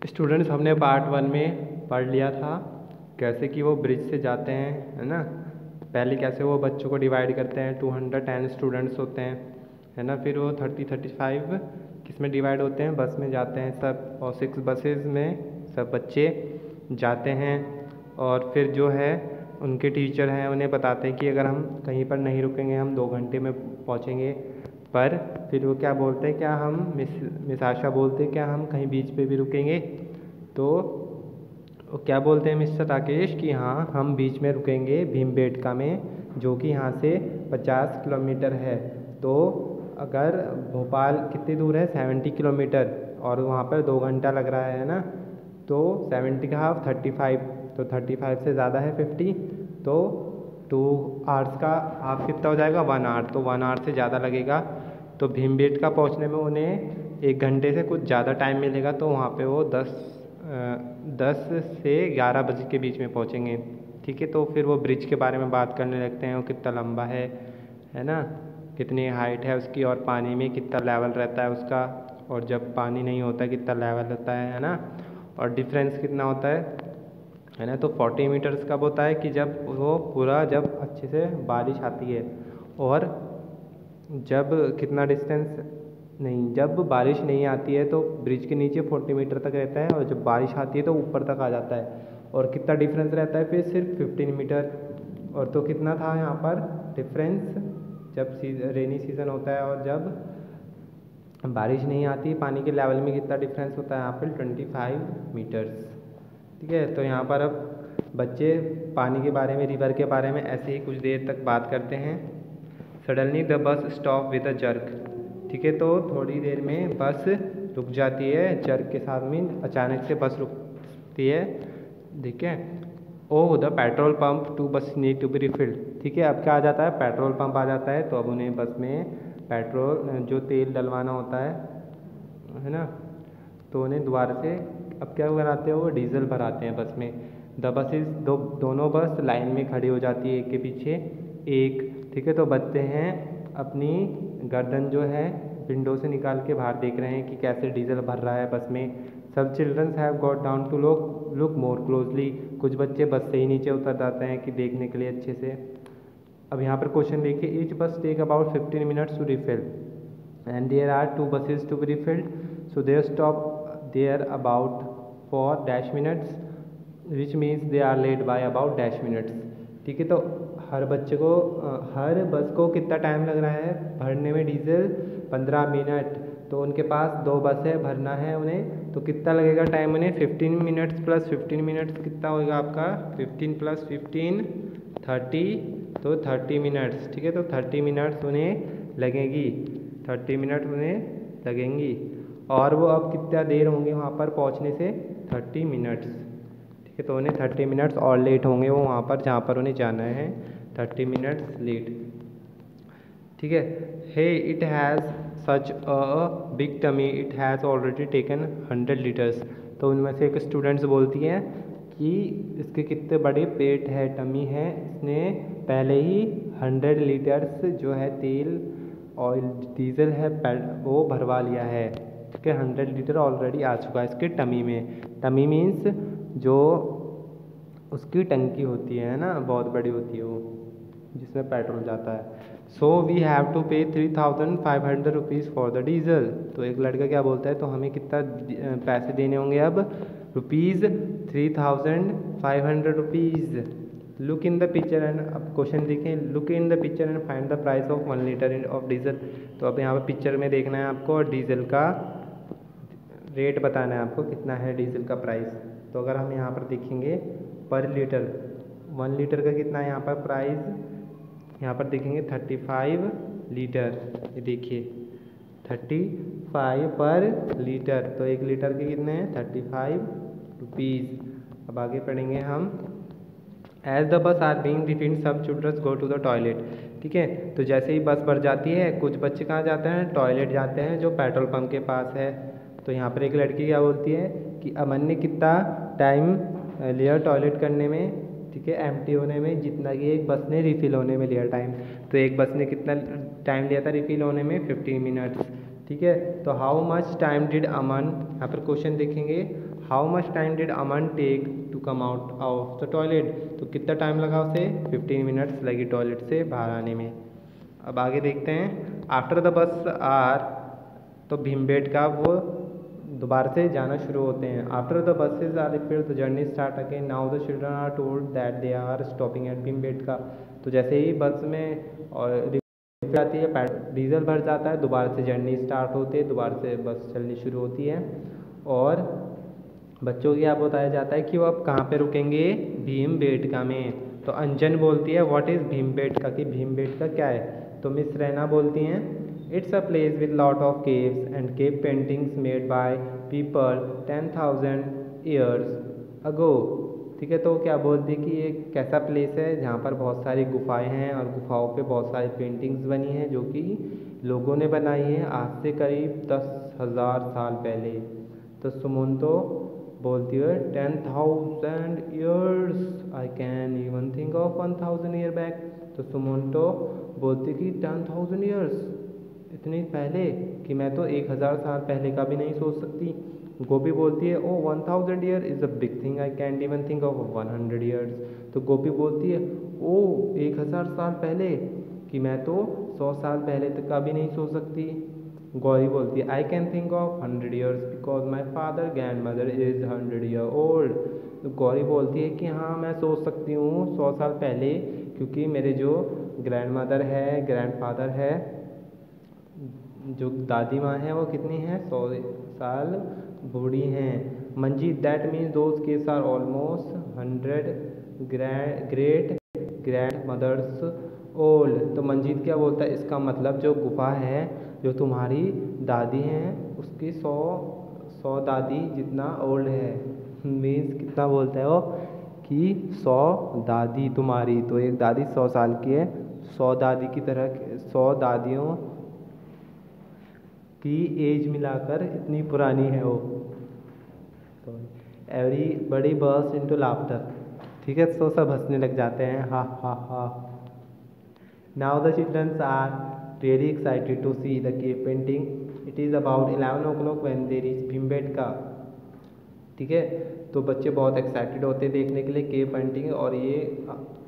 Students, हमने part 1 में पढ़ लिया था कैसे कि वो ब्रिज से जाते हैं, है ना। पहले कैसे वो बच्चों को डिवाइड करते हैं, 210 स्टूडेंट्स होते हैं, है ना। फिर वो 35 किस में डिवाइड होते हैं, बस में जाते हैं सब, और 6 बसेस में सब बच्चे जाते हैं। और फिर जो है उनके टीचर हैं उन्हें बताते हैं कि अगर हम कहीं पर नहीं रुकेंगे हम 2 घंटे में पहुँचेंगे। पर फिर वो क्या बोलते हैं, क्या हम मिस आशा बोलते हैं क्या हम कहीं बीच पे भी रुकेंगे। तो वो क्या बोलते हैं मिस्टर राकेश कि हाँ हम बीच में रुकेंगे भीमबेटका में, जो कि यहाँ से 50 किलोमीटर है। तो अगर भोपाल कितनी दूर है, 70 किलोमीटर, और वहाँ पर 2 घंटा लग रहा है ना। तो 70 का हाफ 35, तो 35 से ज़्यादा है 50, तो 2 आवर्स का हाफ कितना हो जाएगा, 1 आवर, तो 1 आवर से ज़्यादा लगेगा। तो भीमबेटका पहुँचने में उन्हें 1 घंटे से कुछ ज़्यादा टाइम मिलेगा। तो वहाँ पे वो 10 से 11 बजे के बीच में पहुँचेंगे। ठीक है, तो फिर वो ब्रिज के बारे में बात करने लगते हैं, वो कितना लंबा है ना, कितनी हाइट है उसकी, और पानी में कितना लेवल रहता है उसका, और जब पानी नहीं होता कितना लेवल होता है ना, और डिफरेंस कितना होता है ना। तो 40 मीटर्स कब होता है कि जब वो पूरा जब अच्छे से बारिश आती है, और जब कितना डिस्टेंस नहीं, जब बारिश नहीं आती है तो ब्रिज के नीचे 40 मीटर तक रहता है, और जब बारिश आती है तो ऊपर तक आ जाता है। और कितना डिफरेंस रहता है फिर, सिर्फ 15 मीटर। और तो कितना था यहाँ पर डिफरेंस, जब रेनी सीज़न होता है और जब बारिश नहीं आती, पानी के लेवल में कितना डिफरेंस होता है यहाँ पर, 25 मीटर्स। ठीक है, तो यहाँ पर अब बच्चे पानी के बारे में, रिवर के बारे में ऐसे ही कुछ देर तक बात करते हैं। Suddenly the bus stop with a jerk. ठीक है, तो थोड़ी देर में बस रुक जाती है, जर्क के साथ में अचानक से बस रुकती है। ठीक है, oh the petrol pump two bus need to be refilled. ठीक है, अब क्या आ जाता है, पेट्रोल पंप आ जाता है। तो अब उन्हें बस में पेट्रोल जो तेल डलवाना होता है ना, तो उन्हें दोबारा से अब क्या कराते हैं, वो डीजल भराते हैं बस में। द बसेस दोनों बस लाइन में खड़ी हो जाती है, एक के पीछे एक। ठीक है, तो बच्चे हैं अपनी गर्दन जो है विंडो से निकाल के बाहर देख रहे हैं कि कैसे डीजल भर रहा है बस में। सब childrens have got down to look more closely. कुछ बच्चे बस से ही नीचे उतर जाते हैं कि देखने के लिए अच्छे से। अब यहाँ पर क्वेश्चन देखिए, each bus take about 15 minutes to refill and there are 2 buses to be refilled, so they stop there about for dash minutes, which means they are late by about dash minutes। ठीक है, तो हर बच्चे को हर बस को कितना time लग रहा है भरने में डीजल, 15 मिनट। तो उनके पास 2 बस है, भरना है उन्हें, तो कितना लगेगा टाइम उन्हें, 15 मिनट्स प्लस 15 मिनट्स कितना होगा आपका, 15 प्लस 15 30, तो 30 मिनट्स। ठीक है, तो 30 मिनट्स उन्हें लगेगी, 30 मिनट उन्हें लगेंगी। और वो अब कितना देर होंगे वहाँ पर पहुँचने से, 30 मिनट्स। ठीक है, तो उन्हें 30 मिनट्स और लेट होंगे वो वहाँ पर जहाँ पर उन्हें जाना है, 30 मिनट्स लेट। ठीक है, hey it has such a big tummy, it has already taken 100 litres. तो उनमें से एक स्टूडेंट्स बोलती है कि इसके कितने बड़े पेट है, टमी है, इसने पहले ही 100 लीटर्स जो है तेल ऑयल डीजल है वो भरवा लिया है। ठीक है, 100 लीटर ऑलरेडी आ चुका है इसके टमी में। टमी मीन्स जो उसकी टंकी होती है ना, बहुत बड़ी होती है वो, जिसमें पेट्रोल जाता है। सो वी हैव टू पे 3500 रुपीज़ फॉर द डीजल। तो एक लड़का क्या बोलता है, तो हमें कितना पैसे देने होंगे अब, rupees 3500 rupees. Look in the picture and, अब क्वेश्चन देखें, look in the picture and find the price of 1 litre of diesel. तो अब यहाँ पर पिक्चर में देखना है आपको, और डीजल का रेट बताना है आपको, कितना है डीजल का प्राइस। तो अगर हम यहाँ पर देखेंगे पर लीटर, 1 लीटर का कितना है यहाँ पर प्राइस, यहाँ पर देखेंगे 35 लीटर। ये देखिए 35 पर लीटर, तो 1 लीटर के कितने हैं, 35 रुपीज़। अब आगे पढ़ेंगे हम, as the bus are being refilled some childrens go to the toilet. ठीक है, तो जैसे ही बस भर जाती है कुछ बच्चे कहाँ जाते हैं, टॉयलेट जाते हैं जो पेट्रोल पंप के पास है। तो यहाँ पर एक लड़की क्या बोलती है कि अमन ने कितना टाइम लिया टॉयलेट करने में, ठीक है, एम्प्टी होने में, जितना कि एक बस ने रिफ़िल होने में लिया टाइम। तो एक बस ने कितना टाइम लिया था रिफ़िल होने में, 15 मिनट्स। ठीक है। तो how much time did Aman, यहाँ पर क्वेश्चन देखेंगे, how much time did Aman take to come out of the toilet, तो कितना टाइम लगा उसे, 15 मिनट्स लगी टॉयलेट से बाहर आने में। अब आगे देखते हैं, आफ्टर द बस आर, तो भीमबेटका वो दोबारा से जाना शुरू होते हैं। After the buses are refilled the journey start again, now the children are told that they are stopping at Bhimbetka. तो जैसे ही बस में और जाती है, डीजल भर जाता है, दोबारा से जर्नी स्टार्ट होती है, दोबारा से बस चलनी शुरू होती है। और बच्चों को क्या बताया जाता है कि वो अब कहाँ पे रुकेंगे, भीमबेटका में। तो अंजन बोलती है व्हाट इज़ भीमबेटका, कि भीमबेटका क्या है। तो मिस रैना बोलती हैं it's a place with lot of caves and cave paintings made by people 10,000 years ago. ठीक है, तो क्या बोलती है कि ये कैसा प्लेस है जहाँ पर बहुत सारी गुफाएं हैं और गुफाओं पे बहुत सारी पेंटिंग्स बनी हैं जो कि लोगों ने बनाई हैं आज से करीब 10,000 साल पहले। तो सुमंतो बोलती है 10,000 years, I can even think of 1,000 year back. तो सुमंतो बोलती कि 10,000 ईयर्स, इतनी पहले, कि मैं तो 1,000 साल पहले का भी नहीं सोच सकती। गोपी बोलती है ओ 1,000 year is a big thing, I can't even think of 100 years. तो गोपी बोलती है ओ 1,000 साल पहले, कि मैं तो 100 साल पहले तक का भी नहीं सोच सकती। गौरी बोलती है I can think of 100 years because my father grand mother is 100 year old. तो गौरी बोलती है कि हाँ मैं सोच सकती हूँ 100 साल पहले, क्योंकि मेरे जो ग्रैंड मदर है, ग्रैंड फादर है, जो दादी माँ हैं वो कितनी हैं, 100 साल बूढ़ी हैं। Manjeet that means those kids are almost 100 great grand mothers old. तो मंजीत क्या बोलता है, इसका मतलब जो गुफा है जो तुम्हारी दादी हैं उसकी 100 दादी जितना ओल्ड है। मीन्स कितना बोलता है वो, कि 100 दादी तुम्हारी, तो एक दादी 100 साल की है, 100 दादी की तरह 100 दादियों की एज मिलाकर इतनी पुरानी है वो। तो एवरी बड़ी बर्स्ट इनटू लाफ्टर, ठीक है, तो सब हंसने लग जाते हैं, हा हा हा। Now the childrens are really excited to see the cave painting, it is about 11 o'clock when they reach Bhimbetka. ठीक है, तो बच्चे बहुत एक्साइटेड होते हैं देखने के लिए केव पेंटिंग, और ये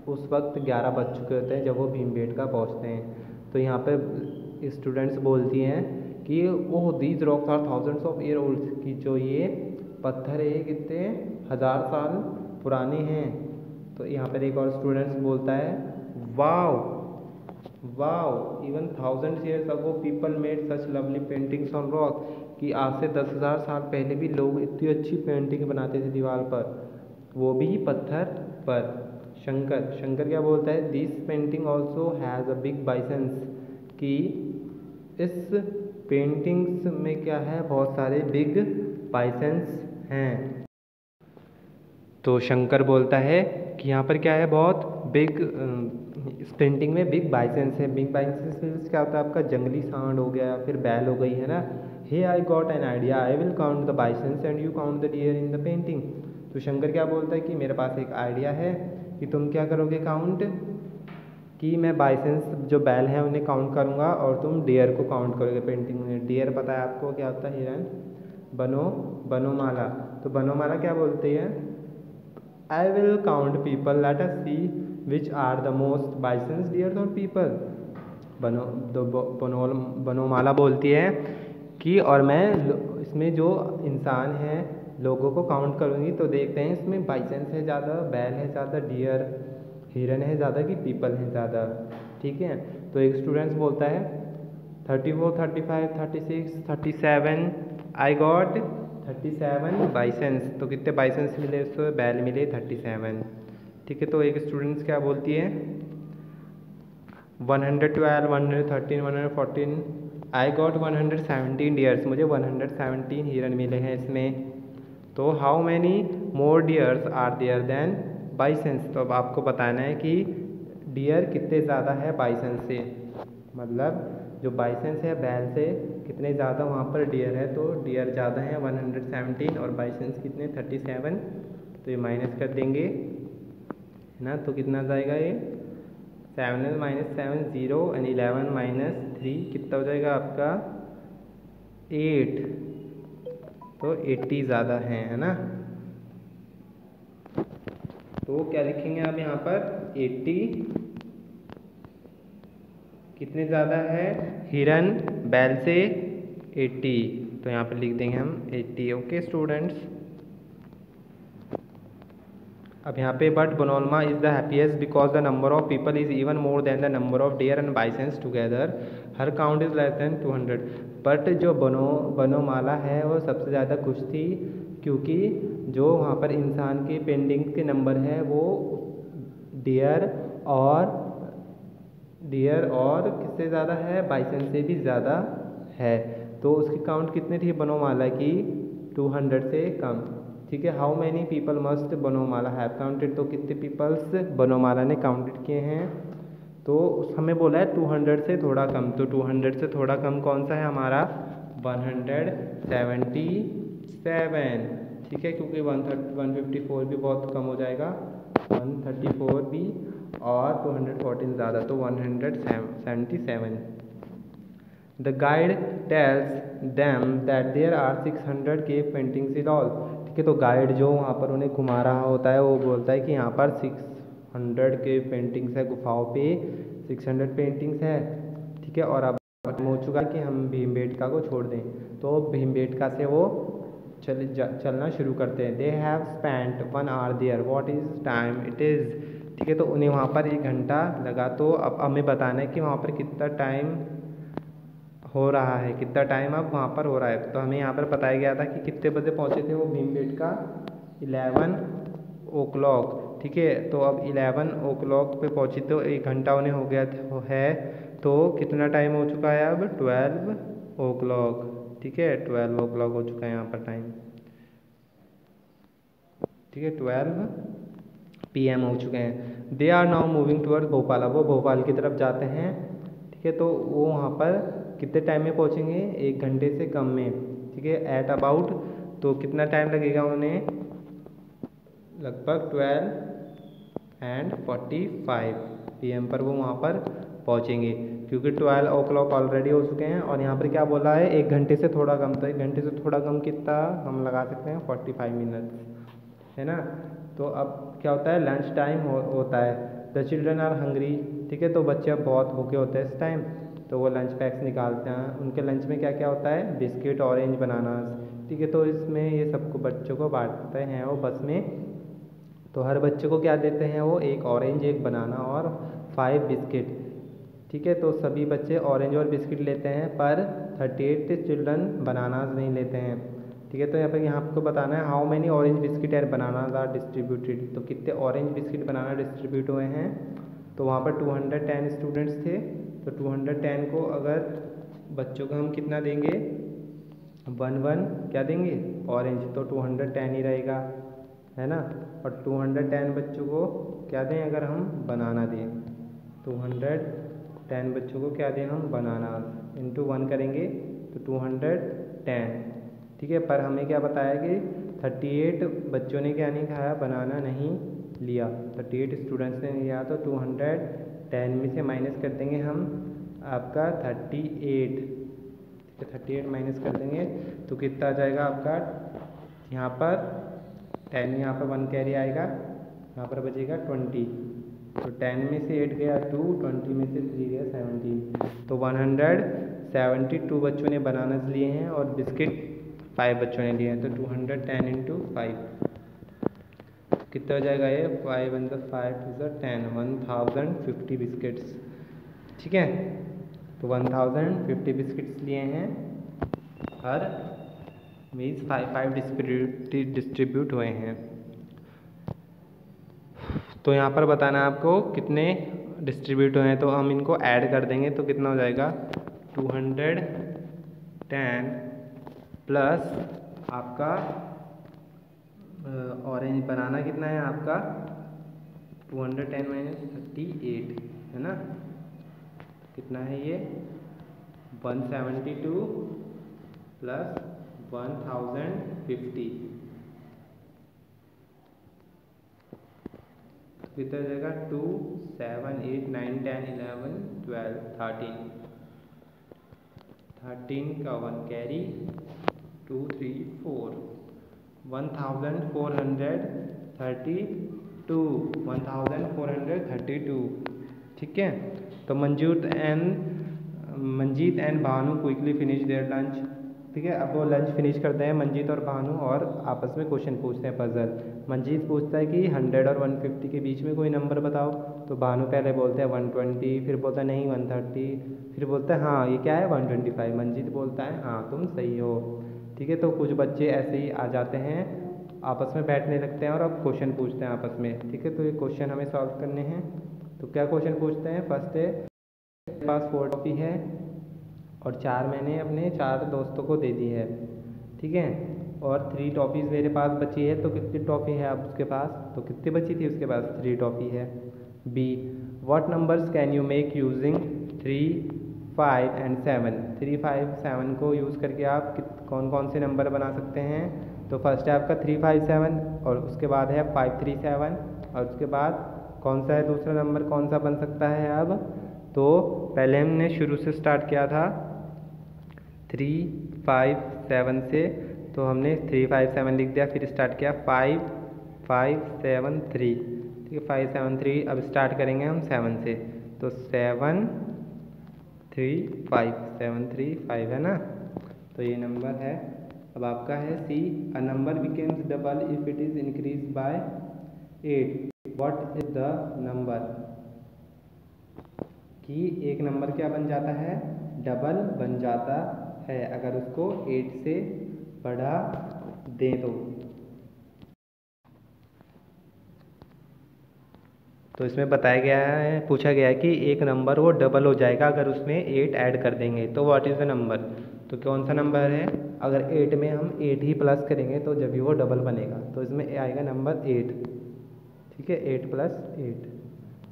उस वक्त 11 बज चुके होते हैं जब वो भीमबेटका पहुँचते हैं। तो यहाँ पे स्टूडेंट्स बोलती हैं कि oh these rocks are thousands of year old, कि जो ये पत्थर है कितने 1,000 साल पुराने हैं। तो यहाँ पर एक और स्टूडेंट्स बोलता है wow wow even 1,000 years ago people made such lovely paintings on rock, कि आज से 10,000 साल पहले भी लोग इतनी अच्छी पेंटिंग बनाते थे दीवार पर, वो भी पत्थर पर। शंकर क्या बोलता है this painting also has a big bisons, कि इस पेंटिंग्स में क्या है, बहुत सारे बिग बाइसेंस हैं। तो शंकर बोलता है कि यहाँ पर क्या है, बहुत बिग, इस पेंटिंग में बिग बाइसेंस है। बिग बाइसेंस क्या होता है, आपका जंगली सांड हो गया, फिर बैल हो गई, है ना। Hey I got an idea, I will count the bisons and you count the deer in the painting. तो शंकर क्या बोलता है कि मेरे पास एक आइडिया है, कि तुम क्या करोगे काउंट, कि मैं बाइसेंस जो बैल हैं उन्हें काउंट करूँगा और तुम डियर को काउंट करोगे पेंटिंग में। डियर पता है आपको क्या होता है, हिरन। बनोमाला, तो बनोमाला क्या बोलती है, I will count people, let us see which are the most bisons, deers or people। बनोमाला बोलती है कि और मैं इसमें जो इंसान हैं लोगों को काउंट करूँगी, तो देखते हैं इसमें बाइसेंस है ज़्यादा, बैल है ज़्यादा, डियर हिरन है ज़्यादा, कि पीपल है ज़्यादा। ठीक है, तो एक स्टूडेंट्स बोलता है 34 35 36 37 आई गॉट 37 बाइसेंस। तो कितने बाइसेंस मिले उसको, बैल मिले 37। ठीक है, तो एक स्टूडेंट्स क्या बोलती है 112 113 114 आई गॉट 117 डियर्स, मुझे 117 हिरन मिले हैं इसमें। तो how many more deers are there than bisons, तो अब आपको बताना है कि डियर कितने ज़्यादा है बाइसेंस से, मतलब जो बाइसेंस है बैल से कितने ज़्यादा वहाँ पर डियर है, तो डियर ज़्यादा है 117 और बाइसेंस कितने 37। तो ये माइनस कर देंगे, है ना, तो कितना जाएगा ये 7 - 7 0 एंड 11 - 3 कितना हो जाएगा आपका 8, तो 80 ज़्यादा है ना। तो क्या लिखेंगे आप यहाँ पर 80 कितने ज़्यादा है, हिरन बैल से 80, तो यहाँ पर लिख देंगे हम 80। ओके स्टूडेंट्स, अब यहाँ पे but Banolama is the happiest because the number of people is even more than the number of deer and bisons together, her count is less than 200। But जो बनोमाला है वो सबसे ज़्यादा खुश थी क्योंकि जो वहाँ पर इंसान के पेंडिंग के नंबर है वो डियर और किससे ज़्यादा है, बाइसेंस से भी ज़्यादा है। तो उसकी काउंट कितनी थी बनोमाला की, 200 से कम। ठीक है, how many people must Banomala have counted, तो कितने पीपल्स बनोमाला ने काउंटेड किए हैं, तो हमें बोला है 200 से थोड़ा कम, तो 200 से थोड़ा कम कौन सा है हमारा 177। ठीक है, क्योंकि 154 भी बहुत कम हो जाएगा, 134 भी और 214 ज़्यादा, तो 177। The guide tells them that there are 600 cave paintings in all। ठीक है, तो गाइड जो वहाँ पर उन्हें घुमा रहा होता है वो बोलता है कि यहाँ पर 600 केव पेंटिंग्स है, गुफाओं पे 600 पेंटिंग्स है। ठीक है, और अब हो चुका है कि हम भीमबेटका को छोड़ दें, तो भीमबेटका से वो चलना शुरू करते हैं। They have spent 1 hour there, what is time it is. ठीक है, तो उन्हें वहाँ पर 1 घंटा लगा, तो अब हमें बताना है कि वहाँ पर कितना टाइम हो रहा है, कितना टाइम अब वहाँ पर हो रहा है। तो हमें यहाँ पर बताया गया था कि कितने बजे पहुँचे थे वो भीमबेटका, 11 o'clock। ठीक है, तो अब 11 o'clock पे पहुँची, तो 1 घंटा उन्हें हो गया है, तो कितना टाइम हो चुका है अब 12 o'clock। ठीक है, 12 o'clock हो चुका है यहाँ पर टाइम। ठीक है, 12 PM हो चुके हैं। They are now moving toward Bhopal, वो भोपाल की तरफ जाते हैं। ठीक है, तो वो वहाँ पर कितने टाइम में पहुँचेंगे, 1 घंटे से कम में। ठीक है, एट अबाउट, तो कितना टाइम लगेगा उन्हें, लगभग 12:45 PM पर वो वहाँ पर पहुँचेंगे, क्योंकि 12 o'clock ऑलरेडी हो चुके हैं। और यहाँ पर क्या बोला है, 1 घंटे से थोड़ा कम, तो 1 घंटे से थोड़ा कम कितना हम लगा सकते हैं, 45 मिनट्स, है ना। तो अब क्या होता है, लंच टाइम होता है। The children are hungry. ठीक है, तो बच्चे अब बहुत भूखे होते हैं इस टाइम, तो वो लंच पैक्स निकालते हैं। उनके लंच में क्या क्या होता है, बिस्किट, ऑरेंज, बनानास। ठीक है, तो इसमें ये सबको बच्चों को बांटते हैं वो बस में। तो हर बच्चे को क्या देते हैं वो, 1 ऑरेंज, 1 बनाना और 5 बिस्किट। ठीक है, तो सभी बच्चे ऑरेंज और बिस्किट लेते हैं, पर 38 चिल्ड्रन बनानास नहीं लेते हैं। ठीक है, तो यहाँ आपको बताना है how many orange biscuit and bananas are distributed, तो कितने ऑरेंज बिस्किट बनाना डिस्ट्रीब्यूट हुए हैं। तो वहाँ पर 210 स्टूडेंट्स थे, तो 210 को अगर बच्चों को हम कितना देंगे, 1 क्या देंगे, ऑरेंज, तो 210 ही रहेगा, है ना। और 210 बच्चों को क्या दें, अगर हम बनाना दें, 210 बच्चों को क्या दें हम, बनाना, इंटू 1 करेंगे तो 210। ठीक है, पर हमें क्या बताया कि 38 बच्चों ने क्या नहीं खाया, बनाना नहीं लिया, 38 स्टूडेंट्स ने लिया, तो 210 में से माइनस कर देंगे हम आपका 38। ठीक है, 38 माइनस कर देंगे तो कितना आ जाएगा आपका, यहाँ पर 10, यहाँ पर 1 कैरी आएगा, यहाँ पर बचेगा 20। तो 10 में से 8 गया 2, 20 में से 3 गया 17, तो 172 बच्चों ने बनानास लिए हैं और बिस्किट 5 बच्चों ने लिए हैं। तो 210 इंटू 5 कितना हो जाएगा, ये 5 × 5 = 10, 1050 बिस्किट्स। ठीक है, तो 1050 बिस्किट्स लिए हैं, हर मीन्स 5 डिस्ट्रीब्यूट हुए हैं। तो यहाँ पर बताना है आपको कितने डिस्ट्रीब्यूट हुए हैं, तो हम इनको ऐड कर देंगे, तो कितना हो जाएगा 210 प्लस आपका ऑरेंज बनाना कितना है आपका, 210 - 38, है ना। कितना है ये, 172 प्लस 1050, कितना हो जाएगा 2, 7, 8, 9, 10, 11, 12, 13, 13 का 1 कैरी, 2 3 4, 1432, 1432। ठीक है, तो Manjeet and Bhanu quickly finish there lunch. ठीक है, अब वो लंच फिनिश करते हैं मंजीत और भानु, और आपस में क्वेश्चन पूछते हैं पजल। मंजीत पूछता है कि 100 और 150 के बीच में कोई नंबर बताओ, तो भानु पहले बोलते हैं 120, फिर बोलता है नहीं 130, फिर बोलता है हाँ ये क्या है 125। मंजीत बोलता है हाँ तुम सही हो। ठीक है, तो कुछ बच्चे ऐसे ही आ जाते हैं, आपस में बैठने लगते हैं और अब क्वेश्चन पूछते हैं आपस में। ठीक है, तो ये क्वेश्चन हमें सॉल्व करने हैं। तो क्या क्वेश्चन पूछते हैं? फर्स्ट है, मेरे पास 4 टॉफी है और 4 मैंने अपने 4 दोस्तों को दे दी है। ठीक है, और 3 टॉफीज़ मेरे पास बची है, तो कितनी टॉफ़ी है अब उसके पास? तो कितनी बची थी उसके पास? 3 टॉफ़ी है। B, what numbers can you make using 3, 5 and 7? 3, 5, 7 को यूज़ करके आप कौन कौन से नंबर बना सकते हैं? तो फर्स्ट है आपका 3, 5, 7, और उसके बाद है 5, 3, 7, और उसके बाद कौन सा है दूसरा नंबर, कौन सा बन सकता है अब? तो पहले हमने शुरू से स्टार्ट किया था 3, 5, 7 से, तो हमने 3, 5, 7 लिख दिया, फिर स्टार्ट किया 5, 5, 7, 3। ठीक है, 5, 7, 3। अब स्टार्ट करेंगे हम 7 से, तो 7, 3, 5, 7, 3, 5 है ना, तो ये नंबर है। अब आपका है see, a number becomes double if it is increase by 8, what is the number? कि एक नंबर क्या बन जाता है? डबल बन जाता है अगर उसको 8 से बढ़ा दें तो इसमें बताया गया है, पूछा गया है कि एक नंबर वो डबल हो जाएगा अगर उसमें 8 ऐड कर देंगे, तो व्हाट इज़ द नंबर? तो कौन सा नंबर है? अगर 8 में हम 8 ही प्लस करेंगे तो जब भी वो डबल बनेगा, तो इसमें आएगा नंबर 8। ठीक है, 8 + 8।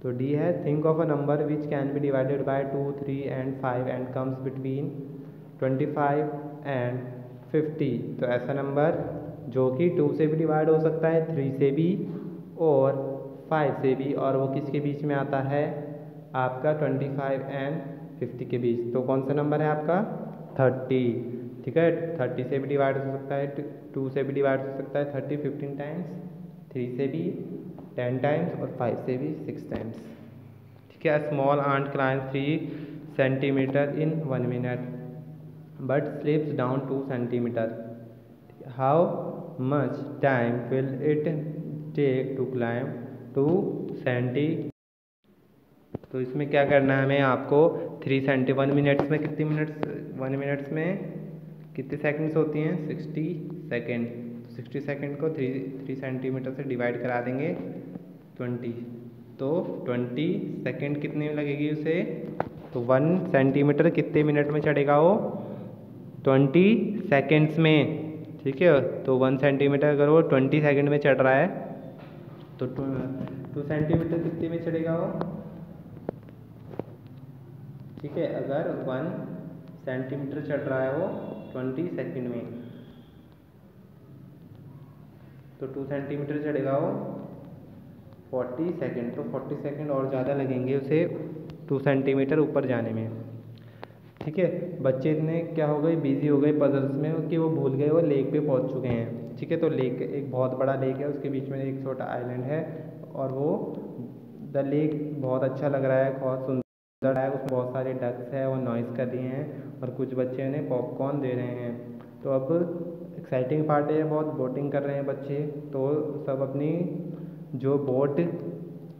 तो डी है, think of a number which can be divided by 2, 3 and 5 and comes between 25 and 50। तो ऐसा नंबर जो कि 2 से भी डिवाइड हो सकता है, 3 से भी और 5 से भी, और वो किसके बीच में आता है? आपका 25 एंड 50 के बीच। तो कौन सा नंबर है आपका? 30। ठीक है, 30 से भी डिवाइड हो सकता है, 2 से भी डिवाइड हो सकता है 30 15 टाइम्स, 3 से भी 10 टाइम्स, और 5 से भी 6 टाइम्स। ठीक है, small ant climbs 3 centimetre in 1 minute but slips down 2 centimetre. How much time will it take to climb 2 centi? तो इसमें क्या करना है हमें? आपको 3 सेंटी 1 मिनट्स में कितनी मिनट्स, 1 मिनट्स में कितने सेकंड्स होती हैं? 60 सेकंड। 60 सेकंड को 3 सेंटीमीटर से डिवाइड करा देंगे 20, तो 20 सेकंड कितने में लगेगी उसे? तो 1 सेंटीमीटर कितने मिनट में चढ़ेगा वो? 20 सेकंड्स में। ठीक है, तो 1 सेंटीमीटर अगर वो 20 सेकंड में चढ़ रहा है तो 2 सेंटीमीटर कितने में चढ़ेगा वो? ठीक है, अगर 1 सेंटीमीटर चढ़ रहा है वो 20 सेकंड में, तो 2 सेंटीमीटर चढ़ेगा वो 40 सेकंड। तो 40 सेकंड और ज़्यादा लगेंगे उसे 2 सेंटीमीटर ऊपर जाने में। ठीक है, बच्चे इतने क्या हो गए, बिजी हो गए पजल्स में कि वो भूल गए वो लेक पे पहुंच चुके हैं। ठीक है, तो लेक एक बहुत बड़ा लेक है, उसके बीच में एक छोटा आइलैंड है, और वो द लेक बहुत अच्छा लग रहा है, बहुत सुंदर है, उसमें बहुत सारे डक्स है, वो नॉइज़ कर रही हैं, और कुछ बच्चे उन्हें पॉपकॉर्न दे रहे हैं। तो अब एक्साइटिंग पार्ट है, बहुत बोटिंग कर रहे हैं बच्चे, तो सब अपनी जो बोट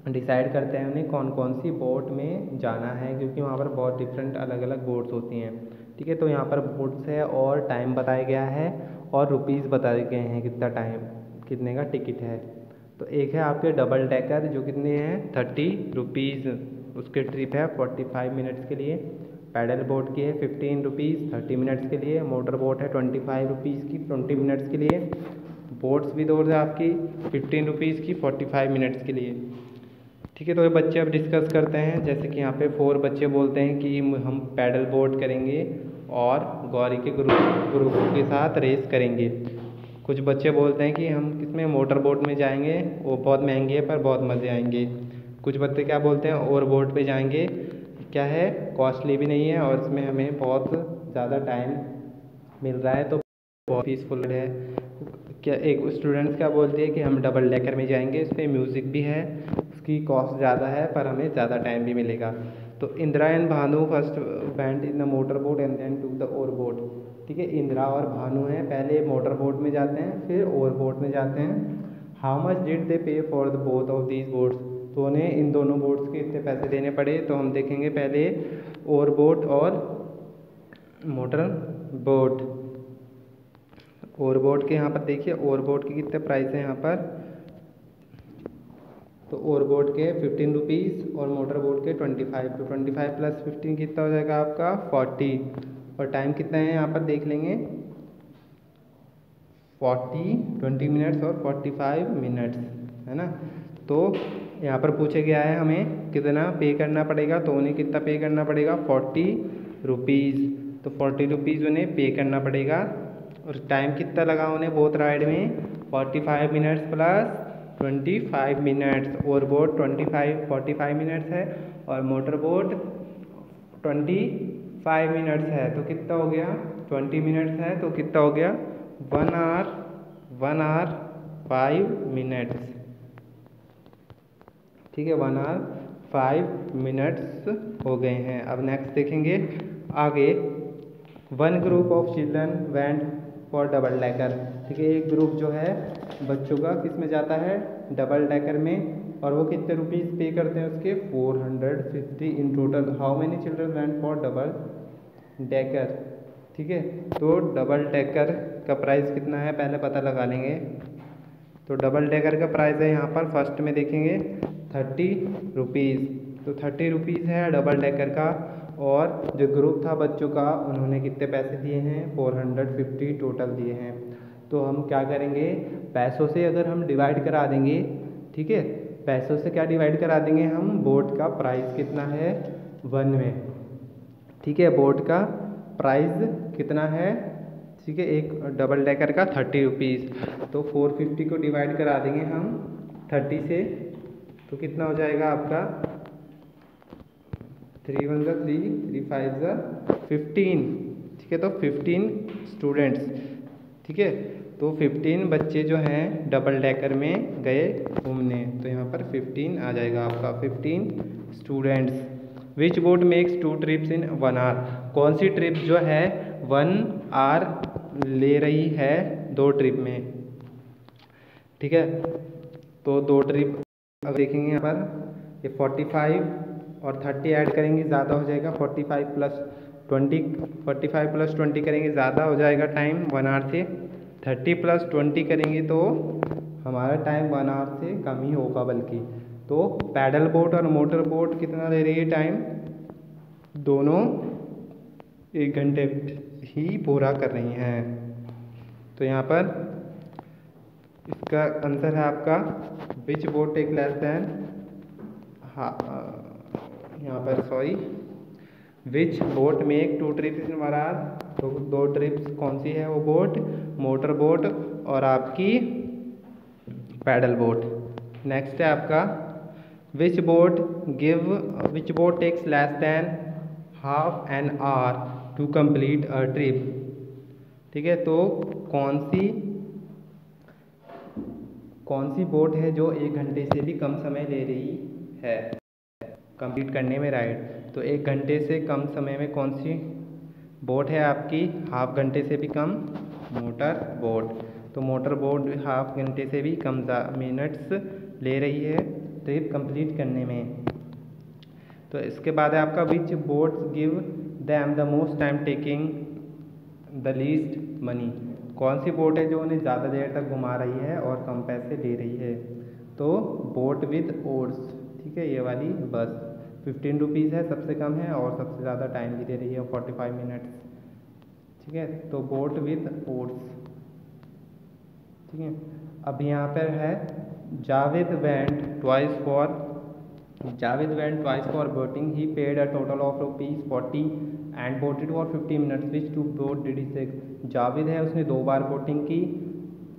डिसाइड करते हैं उन्हें कौन कौन सी बोट में जाना है, क्योंकि वहाँ पर बहुत डिफरेंट अलग अलग बोट्स होती हैं। ठीक है, तो यहाँ पर बोट्स है और टाइम बताया गया है और रुपीज़ बताए गए हैं, कितना टाइम, कितने का टिकट है। तो एक है आपके डबल डेकर जो कितने हैं 30 रुपीज़, उसके ट्रिप है 45 मिनट्स के लिए। पैडल बोट की है 15 रुपीज़ 30 मिनट्स के लिए। मोटर बोट है 25 रुपीज़ की 20 मिनट्स के लिए। बोट्स विद ओर है आपकी 15 रुपीज़ की 45 मिनट्स के लिए। ठीक है, तो ये बच्चे अब डिस्कस करते हैं, जैसे कि यहाँ पे 4 बच्चे बोलते हैं कि हम पैडल बोट करेंगे और गौरी के ग्रुप के साथ रेस करेंगे। कुछ बच्चे बोलते हैं कि हम किसमें मोटर बोट में जाएंगे, वो बहुत महंगी है पर बहुत मज़े आएंगे। कुछ बच्चे क्या बोलते हैं, और बोट पे जाएंगे, क्या है कॉस्टली भी नहीं है और इसमें हमें बहुत ज़्यादा टाइम मिल रहा है तो बहुत पीसफुल है। क्या एक स्टूडेंट्स क्या बोलते हैं कि हम डबल डेकर में जाएंगे, इस पर म्यूज़िक भी है, उसकी कॉस्ट ज़्यादा है पर हमें ज़्यादा टाइम भी मिलेगा। तो Indira and Bhanu first went in the motor boat and then to the oar boat. ठीक है, इंदिरा और भानु हैं, पहले मोटर बोट में जाते हैं फिर ओर बोट में जाते हैं। हाउ मच डिड दे पे for the both of these boats, तो उन्हें इन दोनों बोट्स के इतने पैसे देने पड़े। तो हम देखेंगे पहले ओर बोट और मोटर बोट। ओर बोट के यहाँ पर देखिए ओर बोट के कितने प्राइस हैं यहाँ पर, तो ओर बोट के 15 रुपीज़ और मोटर बोट के 25। तो 25 प्लस 15 कितना हो जाएगा आपका 40। और टाइम कितना है यहाँ पर देख लेंगे 20 मिनट्स और 45 मिनट्स है ना। तो यहाँ पर पूछे गया है हमें कितना पे करना पड़ेगा, तो उन्हें कितना पे करना पड़ेगा 40 रुपीज़। तो 40 रुपीज़ उन्हें पे करना पड़ेगा। और टाइम कितना लगा उन्हें बोट राइड में 45 मिनट्स प्लस 25 मिनट्स। और बोट 45 मिनट्स है और मोटर बोट 25 मिनट्स है, तो कितना हो गया 20 मिनट्स है तो कितना हो गया 1 आवर 5 मिनट्स। ठीक है, 1 आवर 5 मिनट्स हो गए हैं। अब नेक्स्ट देखेंगे आगे। One group of children went for double decker. ठीक है, एक ग्रुप जो है बच्चों का किस में जाता है डबल डेकर में, और वो कितने रुपीज़ पे करते हैं उसके 450 in total. How many children went for double decker. ठीक है, तो डबल डेकर का प्राइस कितना है पहले पता लगा लेंगे। तो डबल डेकर का प्राइस है यहाँ पर फर्स्ट में देखेंगे 30 रुपीज़। तो 30 रुपीज़ है डबल डेकर का। और जो ग्रुप था बच्चों का उन्होंने कितने पैसे दिए हैं 450 टोटल दिए हैं। तो हम क्या करेंगे पैसों से अगर हम डिवाइड करा देंगे, ठीक है, पैसों से क्या डिवाइड करा देंगे हम बोट का प्राइस कितना है 1 में। ठीक है, बोट का प्राइस कितना है, ठीक है, एक डबल डेकर का 30 रुपीज़। तो 450 को डिवाइड करा देंगे हम 30 से, तो कितना हो जाएगा आपका 3 1 3 3 5 15। ठीक है, तो 15 स्टूडेंट्स। ठीक है, तो 15 बच्चे जो हैं डबल डेकर में गए घूमने, तो यहाँ पर 15 आ जाएगा आपका 15 students. Which boat makes 2 trips in 1 hour. कौन सी ट्रिप जो है 1 आवर ले रही है 2 ट्रिप में। ठीक है, तो 2 ट्रिप अब देखेंगे यहाँ पर ये 45 और 30 ऐड करेंगे ज़्यादा हो जाएगा 45 प्लस 20 करेंगे ज़्यादा हो जाएगा टाइम 1 आवर से। 30 प्लस 20 करेंगे तो हमारा टाइम 1 आवर से कम ही होगा बल्कि। तो पैडल बोट और मोटर बोट कितना ले रही है टाइम, दोनों 1 घंटे ही पूरा कर रही हैं। तो यहाँ पर इसका आंसर है आपका which boat take less than, यहाँ पर sorry, which boat make 2 trips in 1 hour. तो 2 ट्रिप्स कौन सी है वो बोट, मोटर बोट और आपकी पैडल बोट। नेक्स्ट है आपका which boat takes less than half an hour to complete a trip. ठीक है, तो कौन सी बोट है जो 1 घंटे से भी कम समय ले रही है कंप्लीट करने में राइड। तो 1 घंटे से कम समय में कौन सी बोट है आपकी, हाफ घंटे से भी कम मोटर बोट। तो मोटर बोट हाफ घंटे से भी कम मिनट्स ले रही है ट्रिप कंप्लीट करने में। तो इसके बाद है आपका which boats give them the most time taking the least money. कौन सी बोट है जो उन्हें ज़्यादा देर तक घुमा रही है और कम पैसे ले रही है। तो बोट विद ओर्स। ठीक है, ये वाली बस 15 रुपीज़ है, सबसे कम है और सबसे ज़्यादा टाइम भी दे रही है 45 मिनट्स। ठीक है, तो बोट विद ओर्स। ठीक है, अब यहाँ पर है Javed went twice for boating. He paid a total of ₹40 and boated for 50 minutes. Which two boat did he take. Javed है उसने 2 बार बोटिंग की,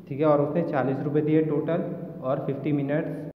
ठीक है, और उसने 40 रुपये दिए टोटल और 50 मिनट्स